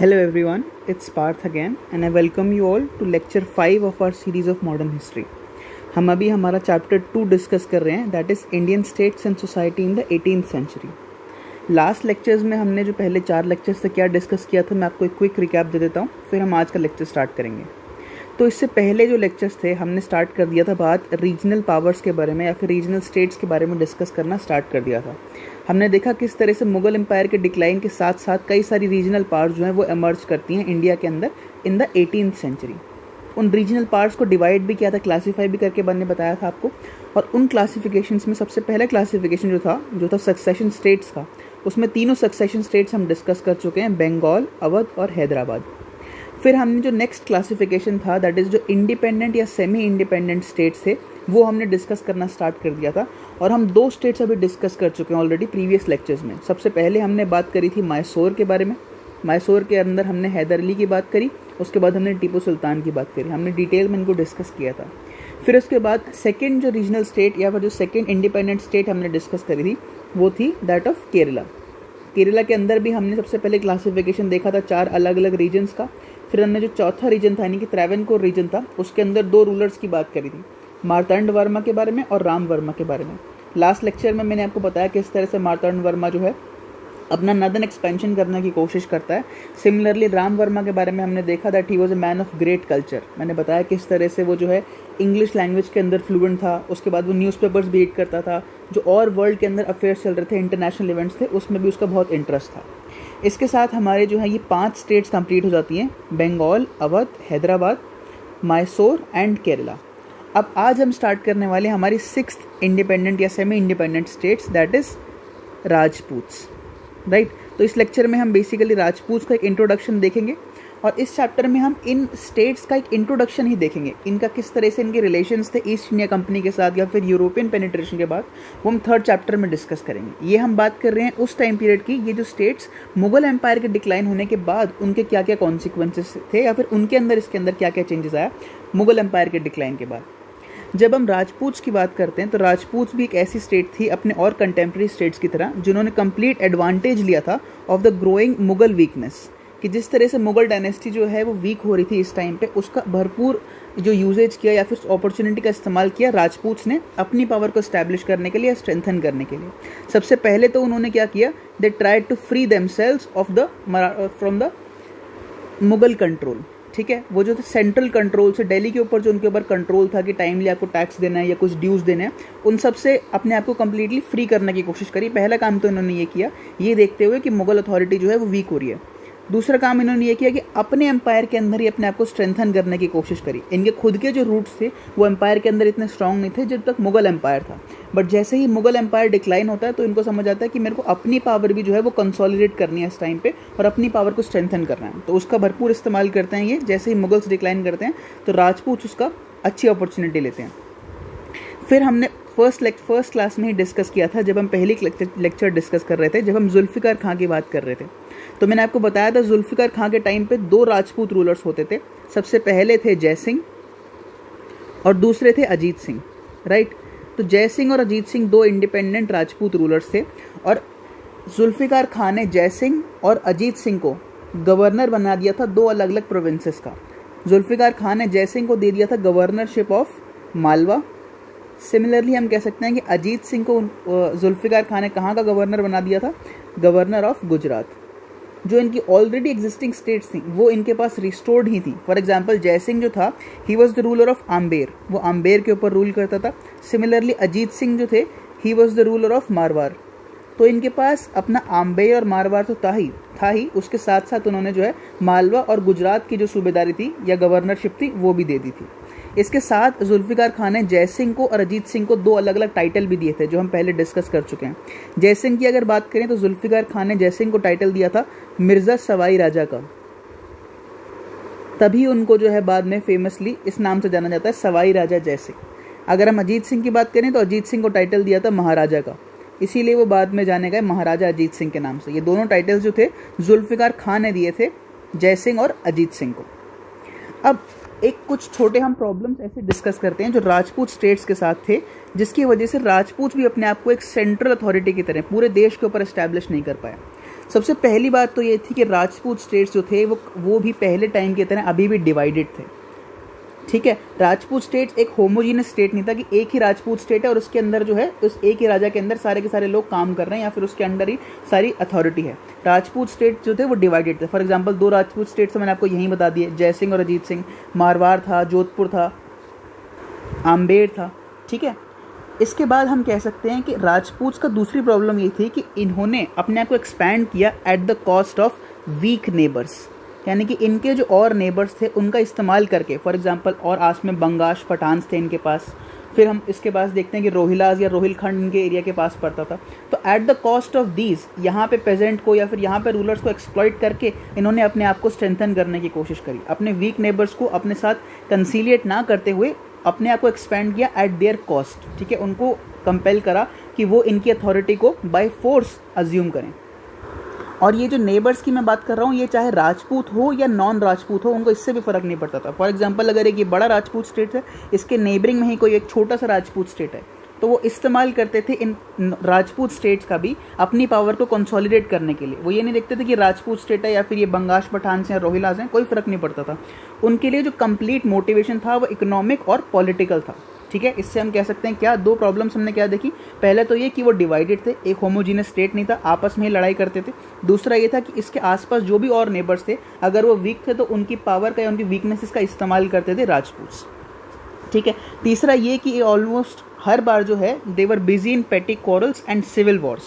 Hello everyone, it's Parth again and I welcome you all to lecture 5 of our series of modern history. हम अभी हमारा chapter 2 discuss कर रहे हैं, that is Indian states and society in the 18th century. Last lectures में हमने जो पहले 4 लेक्चर्स से क्या डिस्कस किया था मैं आपको एक क्विक रिकैप दे देता हूँ, फिर हम आज का लेक्चर स्टार्ट करेंगे. तो इससे पहले जो लेक्चर्स थे हमने स्टार्ट कर दिया था बात रीजनल पावर्स के बारे में या फिर रीजनल स्टेट्स के बारे में डिस्कस करना स्टार्ट कर दिया था. हमने देखा किस तरह से मुगल एम्पायर के डिक्लाइन के साथ साथ कई सारी रीजनल पावर्स जो हैं वो एमर्ज करती हैं इंडिया के अंदर इन द 18th सेंचुरी. उन रीजनल पार्ट्स को डिवाइड भी किया था, क्लासीफाई भी करके मैंने बताया था आपको. और उन क्लासिफिकेशंस में सबसे पहला क्लासिफिकेशन जो था सक्सेशन स्टेट्स का, उसमें तीनों सक्सेशन स्टेट्स हम डिस्कस कर चुके हैं, बंगाल, अवध और हैदराबाद. फिर हमने जो नेक्स्ट क्लासिफिकेशन था दैट इज़ जो इंडिपेंडेंट या सेमी इंडिपेंडेंट स्टेट्स थे वो हमने डिस्कस करना स्टार्ट कर दिया था. और हम 2 स्टेट्स अभी डिस्कस कर चुके हैं ऑलरेडी प्रीवियस लेक्चर्स में. सबसे पहले हमने बात करी थी मैसूर के बारे में. मैसूर के अंदर हमने हैदर अली की बात करी, उसके बाद हमने टीपू सुल्तान की बात करी, हमने डिटेल में इनको डिस्कस किया था. फिर उसके बाद सेकेंड जो रीजनल स्टेट या फिर जो सेकेंड इंडिपेंडेंट स्टेट हमने डिस्कस करी थी वो थी दैट ऑफ केरला. केरला के अंदर भी हमने सबसे पहले क्लासिफिकेशन देखा था 4 अलग अलग रीजन्स का. फिर हमने जो चौथा रीजन था यानी कि त्रावणकोर रीजन था उसके अंदर 2 रूलर्स की बात करी थी, मार्तांड वर्मा के बारे में और राम वर्मा के बारे में. लास्ट लेक्चर में मैंने आपको बताया किस तरह से मार्तांड वर्मा जो है अपना नदन एक्सपेंशन करने की कोशिश करता है. सिमिलरली राम वर्मा के बारे में हमने देखा that he was a man of great culture. मैंने बताया किस तरह से वो जो है इंग्लिश लैंग्वेज के अंदर फ्लुएंट था. उसके बाद वो न्यूज़पेपर्स भी रीड करता था. जो और वर्ल्ड के अंदर अफेयर्स चल रहे थे, इंटरनेशनल इवेंट्स थे, उसमें भी उसका बहुत इंटरेस्ट था. इसके साथ हमारे जो है ये 5 स्टेट्स कंप्लीट हो जाती हैं, बंगाल, अवध, हैदराबाद, मैसूर एंड केरला. अब आज हम स्टार्ट करने वाले हमारी 6th इंडिपेंडेंट या semi independent states that is Rajputs, right. तो इस लेक्चर में हम बेसिकली राजपूत्स का एक इंट्रोडक्शन देखेंगे और इस चैप्टर में हम इन स्टेट्स का एक इंट्रोडक्शन ही देखेंगे. इनका किस तरह से इनके रिलेशंस थे ईस्ट इंडिया कंपनी के साथ या फिर यूरोपियन पेनिट्रेशन के बाद, वो हम 3rd चैप्टर में डिस्कस करेंगे. ये हम बात कर रहे हैं उस टाइम पीरियड की, ये जो स्टेट्स मुगल एम्पायर के डिक्लाइन होने के बाद उनके क्या क्या कॉन्सिक्वेंसेस थे या फिर उनके अंदर इसके अंदर क्या क्या चेंजेस आया मुगल एम्पायर के डिक्लाइन के बाद. जब हम राजपूत्स की बात करते हैं तो राजपूत्स भी एक ऐसी स्टेट थी अपने और कंटेम्प्रेरी स्टेट्स की तरह जिन्होंने कंप्लीट एडवांटेज लिया था of the growing Mughal weakness. कि जिस तरह से मुगल डायनेस्टी जो है वो वीक हो रही थी इस टाइम पे, उसका भरपूर जो यूजेज किया या फिर अपॉर्चुनिटी का इस्तेमाल किया राजपूत्स ने अपनी पावर को एस्टैब्लिश करने के लिए, स्ट्रेंथन करने के लिए. सबसे पहले तो उन्होंने क्या किया, they tried to free themselves from the Mughal control. ठीक है, वो जो सेंट्रल कंट्रोल से दिल्ली के ऊपर जो उनके ऊपर कंट्रोल था कि टाइमली आपको टैक्स देना है या कुछ ड्यूज देना है, उन सब से अपने आप को कम्प्लीटली फ्री करने की कोशिश करी. पहला काम तो इन्होंने ये किया, ये देखते हुए कि मुगल अथॉरिटी जो है वो वीक हो रही है. दूसरा काम इन्होंने ये किया कि अपने एम्पायर के अंदर ही अपने आप को स्ट्रेंथन करने की कोशिश करी. इनके खुद के जो रूट्स थे वो एम्पायर के अंदर इतने स्ट्रांग नहीं थे जब तक मुगल एम्पायर था. बट जैसे ही मुगल एम्पायर डिक्लाइन होता है तो इनको समझ आता है कि मेरे को अपनी पावर भी जो है वो कंसोलिडेट करनी है इस टाइम पे और अपनी पावर को स्ट्रेंथन करना है. तो उसका भरपूर इस्तेमाल करते हैं ये. जैसे ही मुगल्स डिक्लाइन करते हैं तो राजपूत उसका अच्छी अपॉर्चुनिटी लेते हैं. फिर हमने फर्स्ट क्लास में ही डिस्कस किया था जब हम पहली लेक्चर डिस्कस कर रहे थे, जब हम जुल्फ़िकार खां की बात कर रहे थे. तो मैंने आपको बताया था जुल्फ़िकार खां के टाइम पे 2 राजपूत रूलर्स होते थे. सबसे पहले थे जय सिंह और दूसरे थे अजीत सिंह, राइट. तो जय सिंह और अजीत सिंह 2 इंडिपेंडेंट राजपूत रूलर्स थे और जुल्फ़िकार खां ने जय सिंह और अजीत सिंह को गवर्नर बना दिया था 2 अलग अलग प्रोविंसेस का. जुल्फ़िकार खां ने जय सिंह को दे दिया था गवर्नरशिप ऑफ मालवा. सिमिलरली हम कह सकते हैं कि अजीत सिंह को जुल्फ़िकार खां ने कहाँ का गवर्नर बना दिया था, गवर्नर ऑफ गुजरात. जो इनकी ऑलरेडी एग्जिस्टिंग स्टेट्स थी वो इनके पास रिस्टोर्ड ही थी. फॉर एग्जांपल जय सिंह जो था ही was the ruler of Amber, वो आम्बेर के ऊपर रूल करता था. सिमिलरली अजीत सिंह जो थे he was the ruler of Marwar. तो इनके पास अपना आम्बेर और मारवाड़ तो था ही, उसके साथ साथ उन्होंने जो है मालवा और गुजरात की जो सूबेदारी थी या गवर्नरशिप थी वो भी दे दी थी. इसके साथ जुल्फ़िकार खां ने जय सिंह को और अजीत सिंह को 2 अलग अलग टाइटल भी दिए थे जो हम पहले डिस्कस कर चुके हैं. जय सिंह की अगर बात करें तो जुल्फ़िकार खां ने जय सिंह को टाइटल दिया था मिर्ज़ा सवाई राजा का. तभी उनको जो है बाद में फेमसली इस नाम से जाना जाता है, सवाई राजा जय सिंह. अगर हम अजीत सिंह की बात करें तो अजीत सिंह को टाइटल दिया था महाराजा का, इसीलिए वो बाद में जाने गए महाराजा अजीत सिंह के नाम से. ये दोनों टाइटल्स जो थे जुल्फ़िकार खां ने दिए थे जय सिंह और अजीत सिंह को. अब एक कुछ छोटे हम प्रॉब्लम्स ऐसे डिस्कस करते हैं जो राजपूत स्टेट्स के साथ थे, जिसकी वजह से राजपूत भी अपने आप को एक सेंट्रल अथॉरिटी की तरह पूरे देश के ऊपर एस्टैब्लिश नहीं कर पाए. सबसे पहली बात तो ये थी कि राजपूत स्टेट्स जो थे वो भी पहले टाइम की तरह अभी भी डिवाइडेड थे, ठीक है। राजपूत स्टेट्स एक होमोजीनियस स्टेट नहीं था कि एक ही राजपूत स्टेट है और उसके अंदर जो है उस एक ही राजा के अंदर सारे के सारे लोग काम कर रहे हैं या फिर उसके अंदर ही सारी अथॉरिटी है। राजपूत स्टेट जो थे वो डिवाइडेड थे। फॉर एग्जांपल 2 राजपूत स्टेट्स मैंने आपको यहीं बता दिए, जयसिंह और अजीत सिंह। मारवाड़ था, जोधपुर था, आम्बेर था, ठीक है। इसके बाद हम कह सकते हैं कि राजपूत का दूसरी प्रॉब्लम ये थी कि इन्होंने अपने आप को एक्सपैंड किया at the cost of weak neighbours, यानी कि इनके जो और नेबर्स थे उनका इस्तेमाल करके। फॉर एग्जांपल और आस में बंगाश पठान्स थे इनके पास। फिर हम इसके पास देखते हैं कि रोहिलाज या रोहिलखंड इनके एरिया के पास पड़ता था। तो eight the cost of these यहाँ पे पेजेंट को या फिर यहाँ पे रूलर्स को एक्सप्लॉइट करके इन्होंने अपने आप को स्ट्रेंथन करने की कोशिश करी। अपने वीक नेबर्स को अपने साथ कंसीलिएट ना करते हुए अपने आप को एक्सपेंड किया एट देयर कॉस्ट, ठीक है। उनको कंपेल करा कि वो इनकी अथॉरिटी को बाय फोर्स अज्यूम करें। और ये जो नेबर्स की मैं बात कर रहा हूँ, ये चाहे राजपूत हो या नॉन राजपूत हो, उनको इससे भी फ़र्क नहीं पड़ता था। फॉर एग्जांपल अगर एक ये बड़ा राजपूत स्टेट है, इसके नेबरिंग में ही कोई एक छोटा सा राजपूत स्टेट है, तो वो इस्तेमाल करते थे इन राजपूत स्टेट्स का भी अपनी पावर को कंसोलिडेट करने के लिए। वो ये नहीं देखते थे कि राजपूत स्टेट है या फिर ये बंगाश पठान्स हैं, रोहिलाज हैं, कोई फ़र्क नहीं पड़ता था। उनके लिए जो कंप्लीट मोटिवेशन था वो इकोनॉमिक और पॉलिटिकल था, ठीक है। इससे हम कह सकते हैं क्या, 2 प्रॉब्लम्स हमने क्या देखी। पहले तो ये कि वो डिवाइडेड थे, एक होमोजीनियस स्टेट नहीं था, आपस में ही लड़ाई करते थे। दूसरा ये था कि इसके आसपास जो भी और नेबर्स थे, अगर वो वीक थे तो उनकी पावर का या उनकी वीकनेसेस का इस्तेमाल करते थे राजपूत, ठीक है। तीसरा ये कि ऑलमोस्ट हर बार जो है दे वर busy in petty quarrels and civil wars.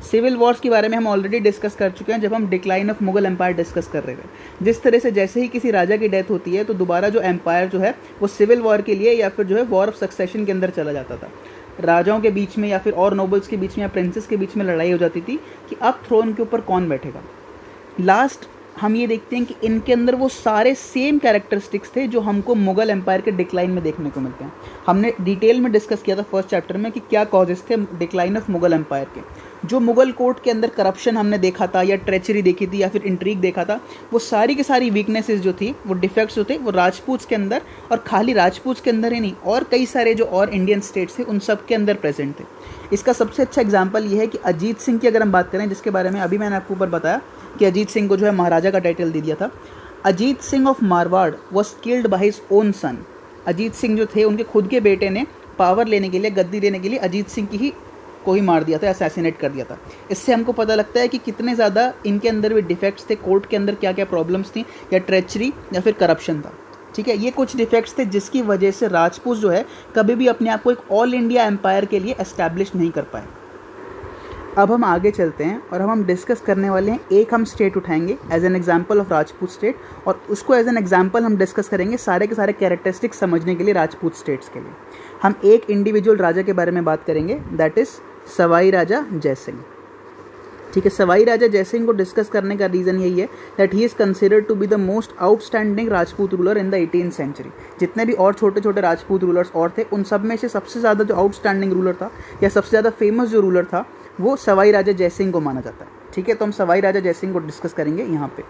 Civil wars के बारे में हम ऑलरेडी डिस्कस कर चुके हैं जब हम decline of Mughal empire discuss कर रहे थे। जिस तरह से जैसे ही किसी राजा की डेथ होती है तो दोबारा जो एम्पायर जो है वो सिविल वॉर के लिए या फिर जो है वॉर ऑफ सक्सेशन के अंदर चला जाता था। राजाओं के बीच में या फिर और नोबल्स के बीच में या प्रिंसेस के बीच में लड़ाई हो जाती थी कि अब थ्रोन के ऊपर कौन बैठेगा। लास्ट हम ये देखते हैं कि इनके अंदर वो सारे सेम कैरेक्टरिस्टिक्स थे जो हमको मुगल एम्पायर के डिक्लाइन में देखने को मिलते हैं। हमने डिटेल में डिस्कस किया था फर्स्ट चैप्टर में कि क्या कॉजेस थे डिक्लाइन ऑफ मुगल एम्पायर के। जो मुगल कोर्ट के अंदर करप्शन हमने देखा था या ट्रेचरी देखी थी या फिर इंट्रीग देखा था, वो सारी की सारी वीकनेसेस जो थी, वो डिफेक्ट्स जो थे, वो राजपूत के अंदर, और खाली राजपूत के अंदर ही नहीं, और कई सारे जो और इंडियन स्टेट्स थे उन सब के अंदर प्रेजेंट थे। इसका सबसे अच्छा एग्जाम्पल ये है कि अजीत सिंह की अगर हम बात करें, जिसके बारे में अभी मैंने आपको ऊपर बताया कि अजीत सिंह को जो है महाराजा का टाइटल दे दिया था। Ajit Singh of Marwar was killed by his own son. Ajit Singh जो थे उनके खुद के बेटे ने पावर लेने के लिए, गद्दी लेने के लिए अजीत सिंह की ही को ही मार दिया था, असैसिनेट कर दिया था। इससे हमको पता लगता है कि कितने ज़्यादा इनके अंदर भी डिफेक्ट्स थे, कोर्ट के अंदर क्या क्या प्रॉब्लम्स थी, या ट्रेचरी या फिर करप्शन था, ठीक है। ये कुछ डिफेक्ट्स थे जिसकी वजह से राजपूत जो है कभी भी अपने आप को एक ऑल इंडिया एम्पायर के लिए एस्टैब्लिश नहीं कर पाए। अब हम आगे चलते हैं और हम डिस्कस करने वाले हैं, एक हम स्टेट उठाएंगे as an example of Rajput state, और उसको एज एन एग्जाम्पल हम डिस्कस करेंगे सारे के सारे कैरेक्टरिस्टिक्स समझने के लिए राजपूत स्टेट्स के लिए। हम एक इंडिविजुअल राजा के बारे में बात करेंगे, दैट इज़ सवाई राजा जयसिंह, ठीक है। सवाई राजा जयसिंह को डिस्कस करने का रीज़न यही है that he is considered to be the most outstanding Rajput ruler in the 18th century. जितने भी और छोटे छोटे राजपूत रूलर्स और थे, उन सब में से सबसे ज़्यादा जो आउटस्टैंडिंग रूलर था या सबसे ज़्यादा फेमस जो रूलर था वो सवाई राजा जयसिंह को माना जाता है, ठीक है। तो हम सवाई राजा जयसिंह को डिस्कस करेंगे यहाँ पे।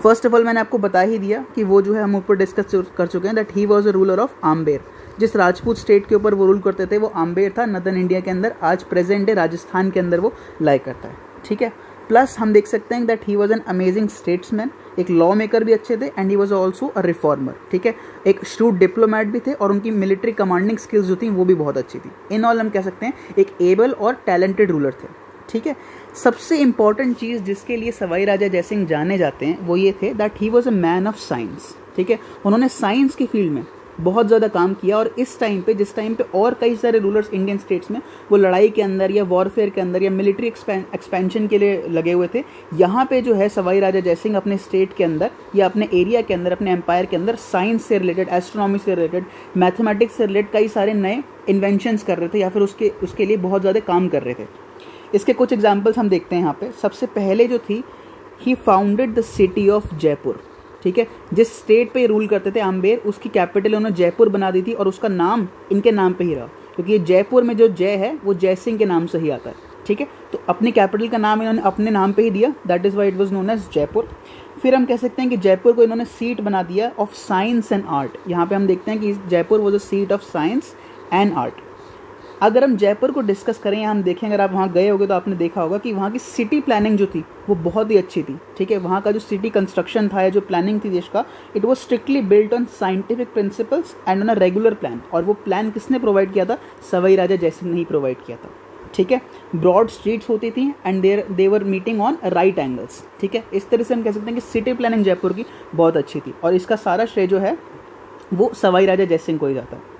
फर्स्ट ऑफ ऑल मैंने आपको बता ही दिया कि वो जो है हम ऊपर डिस्कस कर चुके हैं that he was a ruler of Amber. जिस राजपूत स्टेट के ऊपर वो रूल करते थे वो आम्बेर था, नदर्न इंडिया के अंदर, आज प्रेजेंट डे राजस्थान के अंदर वो लाई करता है, ठीक है। प्लस हम देख सकते हैं that he was an amazing statesman, एक लॉ मेकर भी अच्छे थे, and he was also a reformer, ठीक है। एक श्रूड डिप्लोमैट भी थे और उनकी मिलिट्री कमांडिंग स्किल्स जो थी वो भी बहुत अच्छी थी। इन ऑल हम कह सकते हैं एक एबल और टैलेंटेड रूलर थे, ठीक है। सबसे इंपॉर्टेंट चीज़ जिसके लिए सवाई राजा जयसिंह जाने जाते हैं वो ये थे that he was a man of science, ठीक है। उन्होंने साइंस की फील्ड में बहुत ज़्यादा काम किया, और इस टाइम पे, जिस टाइम पे और कई सारे रूलर्स इंडियन स्टेट्स में वो लड़ाई के अंदर या वॉरफेयर के अंदर या मिलिट्री एक्सपेंशन के लिए लगे हुए थे, यहाँ पे जो है सवाई राजा जयसिंह अपने स्टेट के अंदर या अपने एरिया के अंदर, अपने एम्पायर के अंदर साइंस से रिलेटेड, एस्ट्रोनॉमी से रिलेटेड, मैथमेटिक्स से रिलेटेड कई सारे नए इन्वेंशंस कर रहे थे या फिर उसके लिए बहुत ज़्यादा काम कर रहे थे। इसके कुछ एग्जाम्पल्स हम देखते हैं यहाँ पे। सबसे पहले जो थी, he founded the city of Jaipur, ठीक है। जिस स्टेट पे रूल करते थे आम्बेर, उसकी कैपिटल उन्होंने जयपुर बना दी थी, और उसका नाम इनके नाम पे ही रहा, क्योंकि ये जयपुर में जो जय है वो जयसिंह के नाम से ही आता है, ठीक है। तो अपनी कैपिटल का नाम इन्होंने अपने नाम पे ही दिया, that is why it was known as Jaipur. फिर हम कह सकते हैं कि जयपुर को इन्होंने सीट बना दिया ऑफ साइंस एंड आर्ट। यहाँ पे हम देखते हैं कि Jaipur was a seat of science and art. अगर हम जयपुर को डिस्कस करें या हम देखें, अगर आप वहाँ गए होगे तो आपने देखा होगा कि वहाँ की सिटी प्लानिंग जो थी वो बहुत ही अच्छी थी, ठीक है। वहाँ का जो सिटी कंस्ट्रक्शन था या जो प्लानिंग थी देश का, it was strictly built on scientific principles and on a regular plan. और वो प्लान किसने प्रोवाइड किया था? सवाई राजा जयसिंह ने ही प्रोवाइड किया था, ठीक है। ब्रॉड स्ट्रीट्स होती थी and they were meeting on right angles, ठीक है। इस तरह से हम कह सकते हैं कि सिटी प्लानिंग जयपुर की बहुत अच्छी थी और इसका सारा श्रेय जो है वो सवाई राजा जयसिंह को ही जाता है।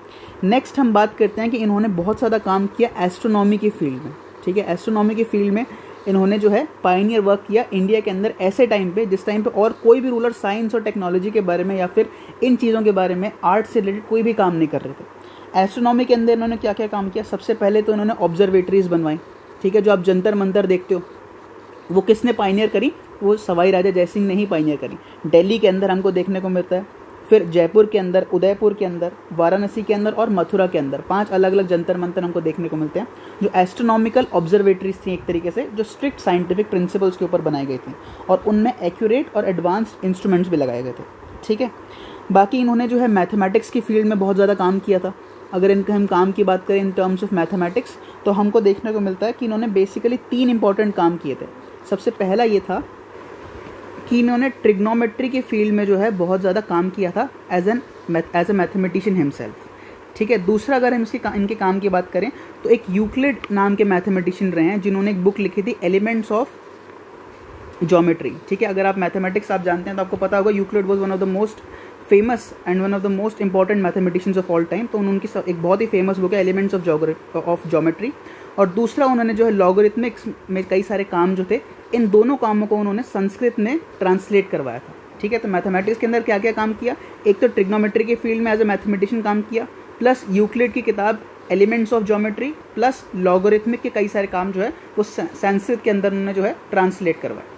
नेक्स्ट हम बात करते हैं कि इन्होंने बहुत ज़्यादा काम किया एस्ट्रोनॉमी की फील्ड में, ठीक है। एस्ट्रोनॉमी की फील्ड में इन्होंने जो है पायनियर वर्क किया इंडिया के अंदर ऐसे टाइम पे जिस टाइम पे और कोई भी रूलर साइंस और टेक्नोलॉजी के बारे में या फिर इन चीज़ों के बारे में, आर्ट से रिलेटेड कोई भी काम नहीं कर रहे थे। एस्ट्रोनॉमी के अंदर इन्होंने क्या क्या काम किया? सबसे पहले तो इन्होंने ऑब्जर्वेटरीज बनवाई, ठीक है। जो आप जंतर मंतर देखते हो वो किसने पायनियर करी? वो सवाई राजा जयसिंह ने ही पायनियर करी। दिल्ली के अंदर हमको देखने को मिलता है, फिर जयपुर के अंदर, उदयपुर के अंदर, वाराणसी के अंदर और मथुरा के अंदर 5 अलग अलग जंतर मंतर हमको देखने को मिलते हैं जो एस्ट्रोनॉमिकल ऑब्जर्वेटरीज थी एक तरीके से, जो स्ट्रिक्ट साइंटिफिक प्रिंसिपल्स के ऊपर बनाई गई थी और उनमें एक्यूरेट और एडवांस्ड इंस्ट्रूमेंट्स भी लगाए गए थे, ठीक है। बाकी इन्होंने जो है मैथमेटिक्स की फील्ड में बहुत ज़्यादा काम किया था। अगर इनके हम काम की बात करें इन टर्म्स ऑफ मैथमेटिक्स तो हमको देखने को मिलता है कि इन्होंने बेसिकली 3 इंपॉर्टेंट काम किए थे। सबसे पहला ये था कि इन्होंने ट्रिग्नोमेट्री की फील्ड में जो है बहुत ज़्यादा काम किया था एज ए मैथमेटिशियन हिमसेल्फ, ठीक है। दूसरा अगर हम इनके काम की बात करें तो एक यूक्लिड नाम के मैथमेटिशियन रहे हैं जिन्होंने एक बुक लिखी थी एलिमेंट्स ऑफ ज्योमेट्री, ठीक है। अगर आप मैथमेटिक्स आप जानते हैं तो आपको पता होगा Euclid was one of the most famous and one of the most important mathematicians of all time. तो उनकी एक बहुत ही फेमस बुक है एलिमेंट्स ऑफ ज्योमेट्री। और दूसरा उन्होंने जो है लॉगरिथमिक्स में कई सारे काम जो थे, इन दोनों कामों को उन्होंने संस्कृत में ट्रांसलेट करवाया था, ठीक है। तो मैथमेटिक्स के अंदर क्या क्या काम किया? एक तो ट्रिग्नोमेट्री के फील्ड में एज ए मैथमेटिशियन काम किया, प्लस यूक्लिड की किताब elements of geometry, plus logarithmic के कई सारे काम जो है वो संस्कृत के अंदर उन्होंने जो है ट्रांसलेट करवाया।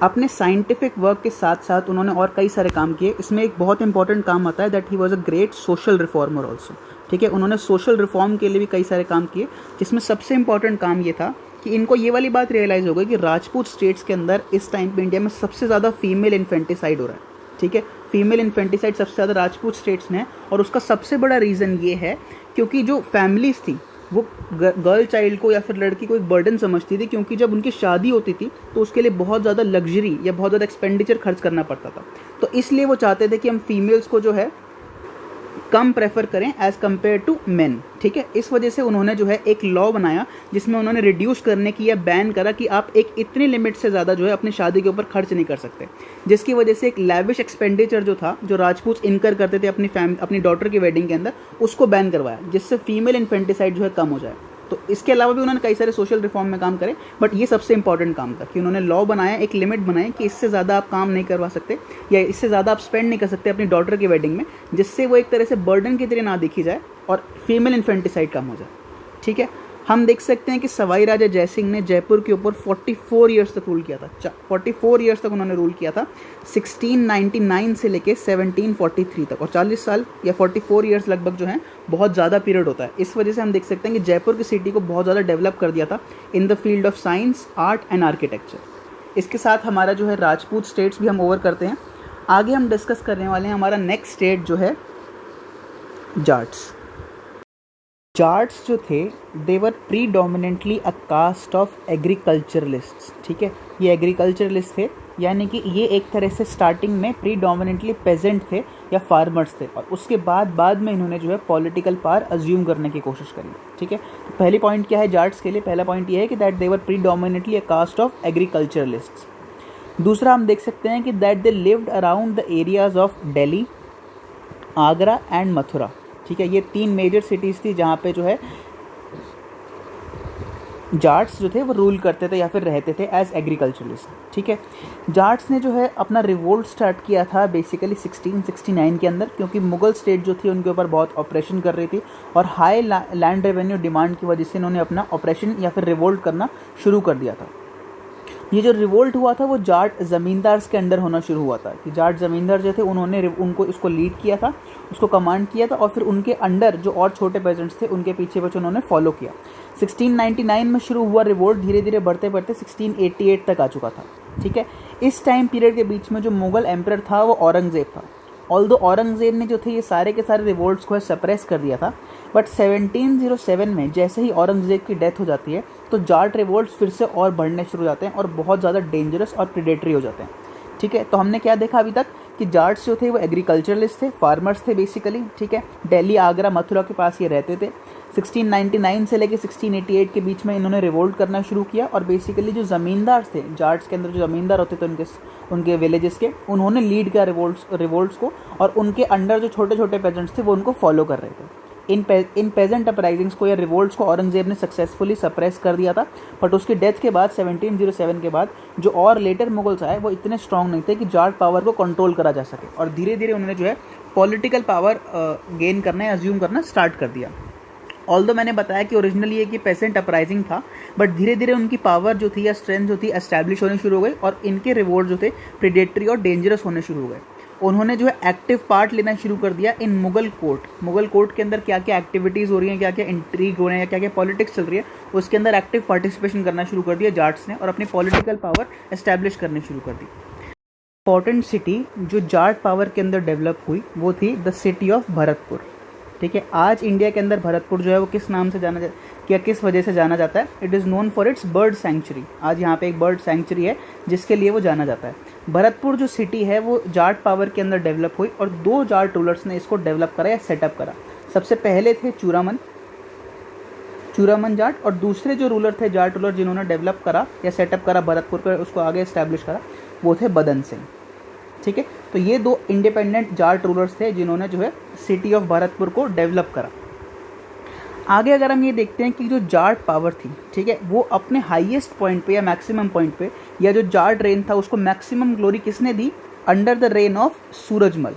अपने साइंटिफिक वर्क के साथ साथ उन्होंने और कई सारे काम किए। इसमें एक बहुत इंपॉर्टेंट काम आता है that he was a great social reformer also, ठीक है। उन्होंने सोशल रिफॉर्म के लिए भी कई सारे काम किए, जिसमें सबसे इंपॉर्टेंट काम ये था कि इनको ये वाली बात रियलाइज़ हो गई कि राजपूत स्टेट्स के अंदर इस टाइम पे इंडिया में सबसे ज़्यादा फीमेल इन्फेंटिसाइड हो रहा है, ठीक है। फीमेल इन्फेंटिसाइड सबसे ज़्यादा राजपूत स्टेट्स में है और उसका सबसे बड़ा रीज़न ये है क्योंकि जो फैमिलीज़ थी वो गर्ल चाइल्ड को या फिर लड़की को एक बर्डन समझती थी, क्योंकि जब उनकी शादी होती थी तो उसके लिए बहुत ज़्यादा लग्जरी या बहुत ज़्यादा एक्सपेंडिचर खर्च करना पड़ता था। तो इसलिए वो चाहते थे कि हम फीमेल्स को जो है कम प्रेफर करें एज़ कम्पेयर टू मेन, ठीक है। इस वजह से उन्होंने जो है एक लॉ बनाया जिसमें उन्होंने रिड्यूस करने की या बैन करा कि आप एक इतनी लिमिट से ज़्यादा जो है अपनी शादी के ऊपर खर्च नहीं कर सकते, जिसकी वजह से एक लैविश एक्सपेंडिचर जो था, जो राजपूत इनकर करते थे अपनी डॉटर की वेडिंग के अंदर, उसको बैन करवाया, जिससे फीमेल इन्फेंटिसाइड जो है कम हो जाए। तो इसके अलावा भी उन्होंने कई सारे सोशल रिफॉर्म में काम करे, बट ये सबसे इंपॉर्टेंट काम था कि उन्होंने लॉ बनाया, एक लिमिट बनाई कि इससे ज़्यादा आप काम नहीं करवा सकते या इससे ज़्यादा आप स्पेंड नहीं कर सकते अपनी डॉटर की वेडिंग में, जिससे वो एक तरह से बर्डन की तरह ना दिखी जाए और फीमेल इन्फेंटिसाइड कम हो जाए, ठीक है। हम देख सकते हैं कि सवाई राजा जयसिंह ने जयपुर के ऊपर 44 ईयर्स तक रूल किया था। 44 ईयर्स तक उन्होंने रूल किया था, 1699 से लेके 1743 तक, और 40 साल या 44 ईयर्स लगभग जो है बहुत ज़्यादा पीरियड होता है। इस वजह से हम देख सकते हैं कि जयपुर की सिटी को बहुत ज़्यादा डेवलप कर दिया था in the field of science, art and architecture. इसके साथ हमारा जो है राजपूत स्टेट्स भी हम ओवर करते हैं। आगे हम डिस्कस करने वाले हैं हमारा नेक्स्ट स्टेट जो है जाट्स। जाट्स जो थे दे were predominantly a caste of एग्रीकल्चरलिस्ट्स, ठीक है। ये एग्रीकल्चरलिस्ट थे, यानी कि ये एक तरह से स्टार्टिंग में प्रीडोमिनेंटली पेजेंट थे या फार्मर्स थे, और उसके बाद में इन्होंने जो है पॉलिटिकल पावर अज्यूम करने की कोशिश करी, ठीक है। तो पहली पॉइंट क्या है जाट्स के लिए? पहला पॉइंट ये है कि that they were predominantly a caste of agriculturalists. दूसरा हम देख सकते हैं कि that they lived around the areas of Delhi, Agra and Mathura, ठीक है। ये 3 मेजर सिटीज़ थी जहाँ पे जो है जाट्स जो थे वो रूल करते थे या फिर रहते थे एज एग्रीकल्चरलिस्ट, ठीक है। जाट्स ने जो है अपना रिवोल्ट स्टार्ट किया था बेसिकली 1669 के अंदर, क्योंकि मुगल स्टेट जो थी उनके ऊपर बहुत ऑपरेशन कर रही थी और हाई लैंड रेवेन्यू डिमांड की वजह से इन्होंने अपना ऑपरेशन या फिर रिवोल्ट करना शुरू कर दिया था। ये जो रिवोल्ट हुआ था वो जाट ज़मींदार के अंडर होना शुरू हुआ था, कि जाट ज़मींदार जो थे उन्होंने उनको इसको लीड किया था, उसको कमांड किया था, और फिर उनके अंडर जो और छोटे पेजेंट्स थे उनके पीछे उन्होंने फॉलो किया। 1699 में शुरू हुआ रिवोल्ट, धीरे धीरे बढ़ते बढ़ते 1688 तक आ चुका था, ठीक है। इस टाइम पीरियड के बीच में जो मुगल एम्परर था वो औरंगज़ेब था। ऑल्दो औरंगजेब ने जो थे ये सारे के सारे रिवोल्ट्स को सप्रेस कर दिया था, बट 1707 में जैसे ही औरंगजेब की डेथ हो जाती है तो जाट रिवोल्ट्स फिर से और बढ़ने शुरू हो जाते हैं और बहुत ज़्यादा डेंजरस और प्रेडेटरी हो जाते हैं। ठीक है, तो हमने क्या देखा अभी तक कि जाट्स जो थे वो एग्रीकल्चरलिस्ट थे, फार्मर्स थे बेसिकली। ठीक है, दिल्ली, आगरा, मथुरा के पास ये रहते थे। 1699 से लेकर 1688 के बीच में इन्होंने रिवोल्ट करना शुरू किया और बेसिकली जो ज़मींदार थे, जाट्स के अंदर जो ज़मींदार होते थे उनके विलेजेस के, उन्होंने लीड किया रिवोल्ट्स को, और उनके अंडर जो छोटे छोटे पेजेंट्स थे वो उनको फॉलो कर रहे थे। इन पेजेंट अपराइजिंग्स को या रिवोल्ट्स को औरंगजेब ने सक्सेसफुली सप्रेस कर दिया था, बट उसकी डेथ के बाद 1707 के बाद जो और लेटर मुगल्स आए वो इतने स्ट्रांग नहीं थे कि जाट पावर को कंट्रोल करा जा सके, और धीरे धीरे उन्होंने जो है पॉलिटिकल पावर गेन करना या अज्यूम करना स्टार्ट कर दिया। ऑल्दो मैंने बताया कि ओरिजिनली ये कि पेसेंट अपराइजिंग था, बट धीरे धीरे उनकी पावर जो थी या स्ट्रेंथ जो थी एस्टैब्लिश होनी शुरू हो गई और इनके रिवोल्ट जो थे प्रेडेटरी और डेंजरस होने शुरू हो गए। उन्होंने जो है एक्टिव पार्ट लेना शुरू कर दिया इन मुगल कोर्ट के अंदर क्या क्या एक्टिविटीज़ हो रही हैं, क्या क्या इंट्रीग हो रहे हैं, क्या क्या पॉलिटिक्स चल रही है, उसके अंदर एक्टिव पार्टिसिपेशन करना शुरू कर दिया जाट्स ने और अपनी पॉलिटिकल पावर एस्टैब्लिश करनी शुरू कर दी। इंपॉर्टेंट सिटी जो जाट पावर के अंदर डेवलप हुई वो थी द सिटी ऑफ भरतपुर। ठीक है, आज इंडिया के अंदर भरतपुर जो है वो किस नाम से जाना या किस वजह से जाना जाता है? It is known for its bird sanctuary. आज यहाँ पे एक बर्ड सेंचुरी है जिसके लिए वो जाना जाता है। भरतपुर जो सिटी है वो जाट पावर के अंदर डेवलप हुई और 2 जाट रूलर्स ने इसको डेवलप करा या सेटअप करा। सबसे पहले थे चूरामन जाट, और दूसरे जो रूलर थे जाट रूलर जिन्होंने डेवलप करा या सेटअप करा भरतपुर पर, उसको आगे इस्टेब्लिश करा, वो थे बदन सिंह। ठीक है, तो ये 2 इंडिपेंडेंट जाट रूलर्स थे जिन्होंने जो है सिटी ऑफ भरतपुर को डेवलप करा। आगे अगर हम ये देखते हैं कि जो जाट पावर थी, ठीक है, वो अपने हाईएस्ट पॉइंट पे या मैक्सिमम पॉइंट पे, या जो जाट रेन था उसको मैक्सिमम ग्लोरी किसने दी? Under the reign of Surajmal.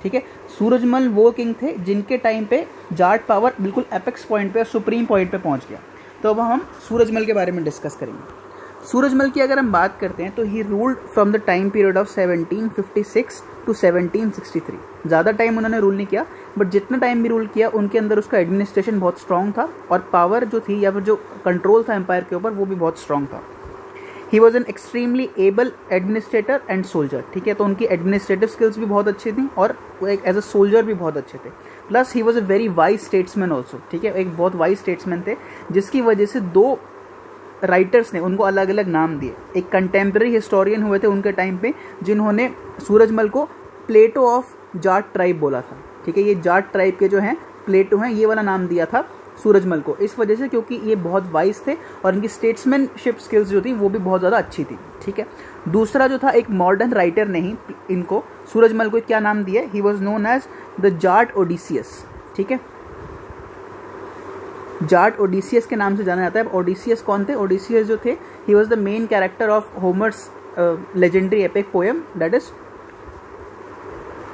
ठीक है, सूरजमल वो किंग थे जिनके टाइम पे जाट पावर बिल्कुल एपेक्स पॉइंट पे और सुप्रीम पॉइंट पे पहुंच गया। तो अब हम सूरजमल के बारे में डिस्कस करेंगे। सूरजमल की अगर हम बात करते हैं तो he ruled from the time period of 1756 to 1763। ज़्यादा टाइम उन्होंने रूल नहीं किया, बट जितना टाइम भी रूल किया उनके अंदर उसका एडमिनिस्ट्रेशन बहुत स्ट्रॉन्ग था और पावर जो थी या फिर जो कंट्रोल था एम्पायर के ऊपर वो भी बहुत स्ट्रॉन्ग था। He was an extremely able administrator and soldier. ठीक है, तो उनकी एडमिनिस्ट्रेटिव स्किल्स भी बहुत अच्छी थी और वो एक एज अ सोल्जर भी बहुत अच्छे थे। Plus he was a very wise statesman also. ठीक है, एक बहुत वाइज स्टेट्समैन थे जिसकी वजह से 2 राइटर्स ने उनको अलग अलग नाम दिए। एक कंटेम्प्रेरी हिस्टोरियन हुए थे उनके टाइम पे जिन्होंने सूरजमल को प्लेटो ऑफ जाट ट्राइब बोला था। ठीक है, ये जाट ट्राइब के जो हैं प्लेटो हैं, ये वाला नाम दिया था सूरजमल को इस वजह से क्योंकि ये बहुत वाइज थे और इनकी स्टेट्समैनशिप स्किल्स जो थी वो भी बहुत ज़्यादा अच्छी थी। ठीक है, दूसरा जो था एक मॉडर्न राइटर ने ही इनको सूरजमल को क्या नाम दिया? He was known as the Jat Odysseus. ठीक है, जाट ओडिसियस के नाम से जाना जाता है। अब ओडिसियस कौन थे? ओडिसियस जो थे he was the main character of Homer's legendary epic poem that is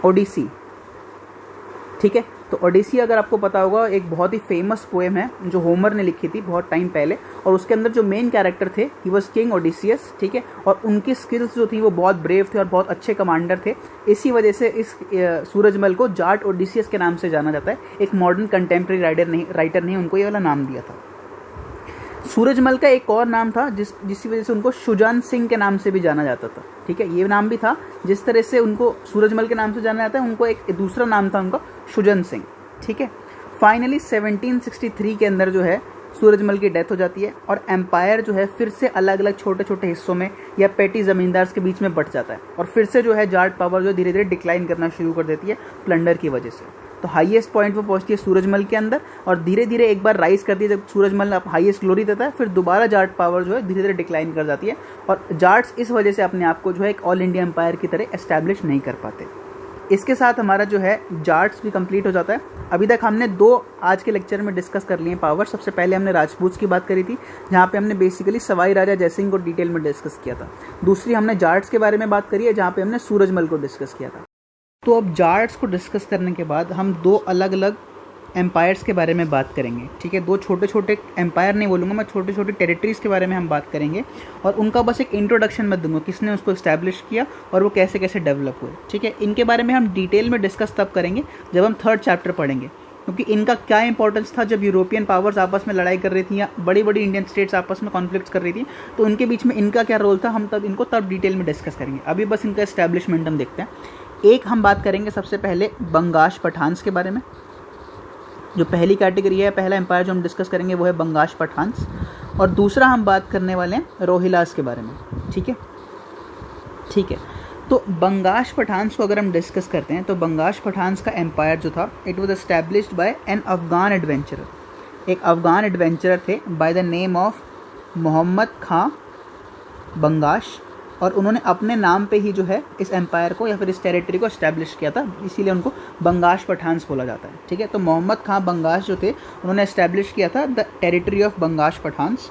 Odyssey. ठीक है, तो ओडिसी अगर आपको पता होगा एक बहुत ही फेमस पोएम है जो होमर ने लिखी थी बहुत टाइम पहले, और उसके अंदर जो मेन कैरेक्टर थे ही वॉज किंग ओडिसियस। ठीक है, और उनकी स्किल्स जो थी वो बहुत ब्रेव थे और बहुत अच्छे कमांडर थे। इसी वजह से इस सूरजमल को जाट ओडिसियस के नाम से जाना जाता है। एक मॉडर्न कंटेम्प्रेरी राइटर ने उनको ये वाला नाम दिया था। सूरजमल का एक और नाम था जिसकी वजह से उनको शुजान सिंह के नाम से भी जाना जाता था। ठीक है, ये नाम भी था। जिस तरह से उनको सूरजमल के नाम से जाना जाता है उनको एक दूसरा नाम था उनका शुजन सिंह। ठीक है, फाइनली 1763 के अंदर जो है सूरजमल की डेथ हो जाती है और एम्पायर जो है फिर से अलग अलग छोटे छोटे हिस्सों में या पेटी ज़मींदार्स के बीच में बट जाता है और फिर से जो है जाट पावर जो धीरे धीरे डिक्लाइन करना शुरू कर देती है प्लंडर की वजह से। तो हाईएस्ट पॉइंट पर पहुंचती है सूरजमल के अंदर और धीरे धीरे एक बार राइज करती है। जब सूरजमल हाईएस्ट ग्लोरी देता है फिर दोबारा जाट पावर जो है धीरे धीरे डिक्लाइन कर जाती है और जाट्स इस वजह से अपने आप को जो है एक ऑल इंडिया एम्पायर की तरह एस्टैब्लिश नहीं कर पाते। इसके साथ हमारा जो है जाट्स भी कंप्लीट हो जाता है। अभी तक हमने 2 आज के लेक्चर में डिस्कस कर लिए पावर। सबसे पहले हमने राजपूत की बात करी थी जहाँ पे हमने बेसिकली सवाई राजा जयसिंह को डिटेल में डिस्कस किया था। दूसरी हमने जाट्स के बारे में बात करी है जहाँ पे हमने सूरजमल को डिस्कस किया था। तो अब जाट्स को डिस्कस करने के बाद हम 2 अलग अलग एम्पायर्स के बारे में बात करेंगे। ठीक है, 2 छोटे छोटे एम्पायर नहीं बोलूँगा मैं, छोटे छोटे टेरिटरीज़ के बारे में हम बात करेंगे और उनका बस एक इंट्रोडक्शन मैं दूंगा, किसने उसको इस्टेब्लिश किया और वो कैसे कैसे डेवलप हुए। ठीक है, इनके बारे में हम डिटेल में डिस्कस तब करेंगे जब हम 3rd चैप्टर पढ़ेंगे, क्योंकि इनका क्या इंपॉर्टेंस था जब यूरोपियन पावर्स आपस में लड़ाई कर रही थी या बड़ी बड़ी इंडियन स्टेट्स आपस में कॉन्फ्लिक्ट्स कर रही थी, तो उनके बीच में इनका क्या रोल था हम तब इनको डिटेल में डिस्कस करेंगे। अभी बस इनका एस्टैब्लिशमेंट हम देखते हैं। एक हम बात करेंगे सबसे पहले बंगाश पठान्स के बारे में। जो पहली कैटेगरी है, पहला एम्पायर जो हम डिस्कस करेंगे वो है बंगाश पठान्स, और दूसरा हम बात करने वाले हैं रोहिलास के बारे में। ठीक है, ठीक है। तो बंगाश पठान्स को अगर हम डिस्कस करते हैं तो बंगाश पठान्स का एम्पायर जो था, it was established by an Afghan adventurer. एक अफगान एडवेंचरर थे by the name of Mohammad Khan Bangash, और उन्होंने अपने नाम पे ही जो है इस एम्पायर को या फिर इस टेरिटरी को एस्टैब्लिश किया था, इसीलिए उनको बंगाश पठान्स बोला जाता है। ठीक है, तो मोहम्मद खां बंगाश जो थे उन्होंने एस्टैब्लिश किया था the territory of Bangash Pathans.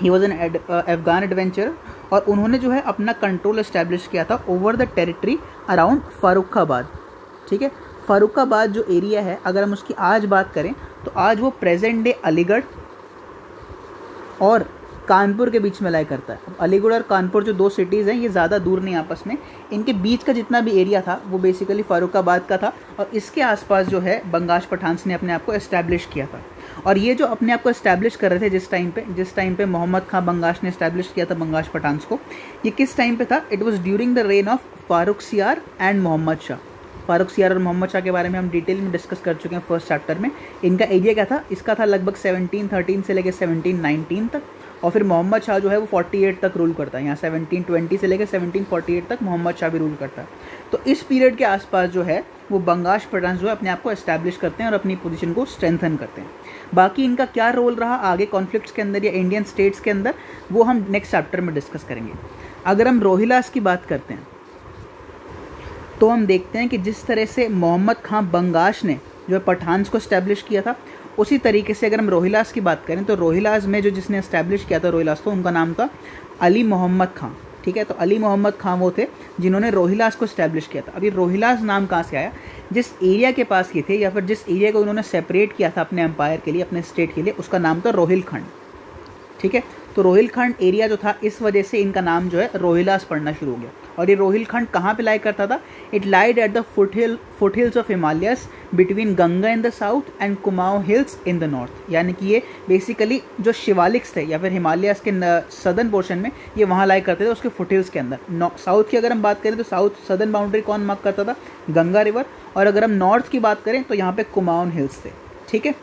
He was an Afghan adventurer, और उन्होंने जो है अपना कंट्रोल एस्टैब्लिश किया था over the territory around Farrukhabad. ठीक है, फारुखाबाद जो एरिया है, अगर हम उसकी आज बात करें तो आज वो प्रेजेंट डे अलीगढ़ और कानपुर के बीच में लाई करता है। अलीगढ़ और कानपुर जो दो सिटीज़ हैं, ये ज़्यादा दूर नहीं आपस में, इनके बीच का जितना भी एरिया था वो बेसिकली फारुखाबाद का था, और इसके आसपास जो है बंगाश पठान्स ने अपने आप को एस्टैब्लिश किया था। और ये जो अपने आप को एस्टैब्लिश कर रहे थे जिस टाइम पे मोहम्मद खां बंगाश ने एस्टैब्लिश किया था बंगाश पठान्स को, ये किस टाइम पे था? It was during the reign of Farrukhsiyar and Mohammad Shah. Farrukhsiyar और मोहम्मद शाह के बारे में हम डिटेल में डिस्कस कर चुके हैं फर्स्ट चैप्टर में। इनका एरिया क्या था? इसका था लगभग 1713 से लेकर 1719 तक, और फिर मोहम्मद शाह जो है वो 48 तक रूल करता है। यहाँ 1720 से लेकर 1748 तक मोहम्मद शाह भी रूल करता है। तो इस पीरियड के आसपास जो है वो बंगाश पठान्स जो है अपने आप को एस्टैब्लिश करते हैं और अपनी पोजीशन को स्ट्रेंथन करते हैं। बाकी इनका क्या रोल रहा आगे कॉन्फ्लिक्ट्स के अंदर या इंडियन स्टेट्स के अंदर, वो हम नेक्स्ट चैप्टर में डिस्कस करेंगे। अगर हम रोहिलास की बात करते हैं तो हम देखते हैं कि जिस तरह से मोहम्मद खां बंगाश ने जो है पठान्स को एस्टैब्लिश किया था, उसी तरीके से अगर हम रोहिलास की बात करें तो रोहिलास में जो जिसने एस्टैब्लिश किया था रोहिलास, तो उनका नाम था अली मोहम्मद खां। ठीक है, तो अली मोहम्मद खां वो थे जिन्होंने रोहिलास को एस्टैब्लिश किया था। अभी रोहिलास नाम कहाँ से आया? जिस एरिया के पास ये थे या फिर जिस एरिया को उन्होंने सेपरेट किया था अपने एम्पायर के लिए, अपने स्टेट के लिए, उसका नाम था रोहिलखंड। ठीक है, तो रोहिलखंड एरिया जो था, इस वजह से इनका नाम जो है रोहिलास पड़ना शुरू हो गया। और ये रोहिलखंड कहाँ पे लाई करता था? It lied at the foot hills of Himalayas between Ganga in the south and Kumaon hills in the north. यानी कि ये बेसिकली जो शिवालिक्स थे या फिर हिमालयस के सदर्न पोर्शन में ये वहाँ लाई करते थे, उसके फुट हिल्स के अंदर। साउथ की अगर हम बात करें तो साउथ सदर्न बाउंड्री कौन मार्क करता था? गंगा रिवर। और अगर हम नॉर्थ की बात करें तो यहाँ पे कुमाऊन हिल्स थे। ठीक है,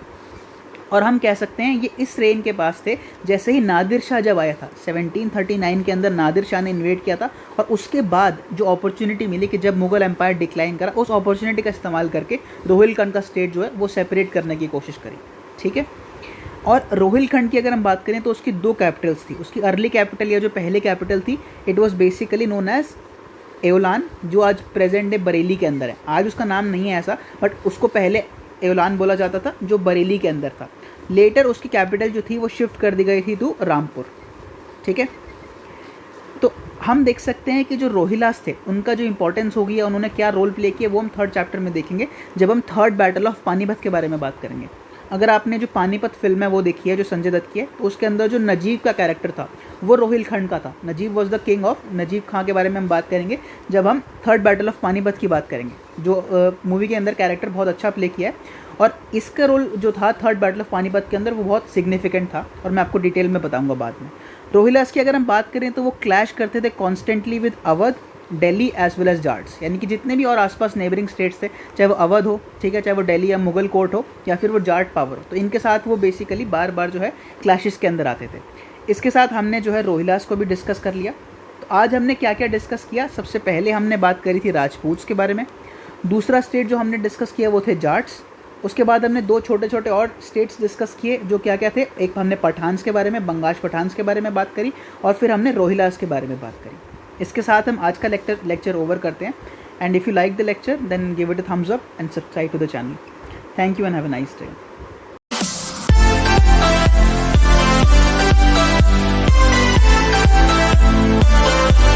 और हम कह सकते हैं ये इस रेंज के पास थे जैसे ही नादिर शाह जब आया था 1739 के अंदर, नादिर शाह ने इन्वेड किया था, और उसके बाद जो अपॉर्चुनिटी मिली कि जब मुगल एम्पायर डिक्लाइन करा, उस अपॉर्चुनिटी का इस्तेमाल करके रोहिलखंड का स्टेट जो है वो सेपरेट करने की कोशिश करी। ठीक है, और रोहिलखंड की अगर हम बात करें तो उसकी दो कैपिटल्स थी। उसकी अर्ली कैपिटल या जो पहले कैपिटल थी, it was basically known as एओलान, जो आज प्रेजेंट डे बरेली के अंदर है। आज उसका नाम नहीं है ऐसा, बट उसको पहले एओलान बोला जाता था, जो बरेली के अंदर था। लेटर उसकी कैपिटल जो थी वो शिफ्ट कर दी गई थी टू रामपुर। ठीक है, तो हम देख सकते हैं कि जो रोहिलास थे उनका जो इंपॉर्टेंस हो गया, उन्होंने क्या रोल प्ले किया, वो हम थर्ड चैप्टर में देखेंगे जब हम थर्ड बैटल ऑफ पानीपत के बारे में बात करेंगे। अगर आपने जो पानीपत फिल्म है वो देखी है, जो संजय दत्त की है, तो उसके अंदर जो नजीब का कैरेक्टर था वो रोहिलखंड का था। Najib was the king of, Najib Khan के बारे में हम बात करेंगे जब हम थर्ड बैटल ऑफ पानीपत की बात करेंगे। जो मूवी के अंदर कैरेक्टर बहुत अच्छा प्ले किया है, और इसका रोल जो था थर्ड बैटल ऑफ पानीपत के अंदर वो बहुत सिग्निफिकेंट था, और मैं आपको डिटेल में बताऊंगा बाद में। रोहिलास की अगर हम बात करें तो वो क्लैश करते थे constantly with Awadh, Delhi as well as Jats, यानी कि जितने भी और आसपास नेबरिंग स्टेट्स थे, चाहे वो अवध हो, ठीक है, चाहे वो दिल्ली या मुगल कोर्ट हो, या फिर वो जाट पावर हो, तो इनके साथ वो बेसिकली बार बार जो है क्लैशेस के अंदर आते थे। इसके साथ हमने जो है रोहिलास को भी डिस्कस कर लिया। तो आज हमने क्या क्या डिस्कस किया? सबसे पहले हमने बात करी थी राजपूत्स के बारे में। दूसरा स्टेट जो हमने डिस्कस किया वो थे जाट्स। उसके बाद हमने दो छोटे छोटे और स्टेट्स डिस्कस किए जो क्या क्या थे। एक हमने पठान्स के बारे में, बंगाश पठान्स के बारे में बात करी, और फिर हमने रोहिलास के बारे में बात करी। इसके साथ हम आज का लेक्चर ओवर करते हैं। And if you like the lecture then give it a thumbs up and subscribe to the channel. Thank you and have a nice day.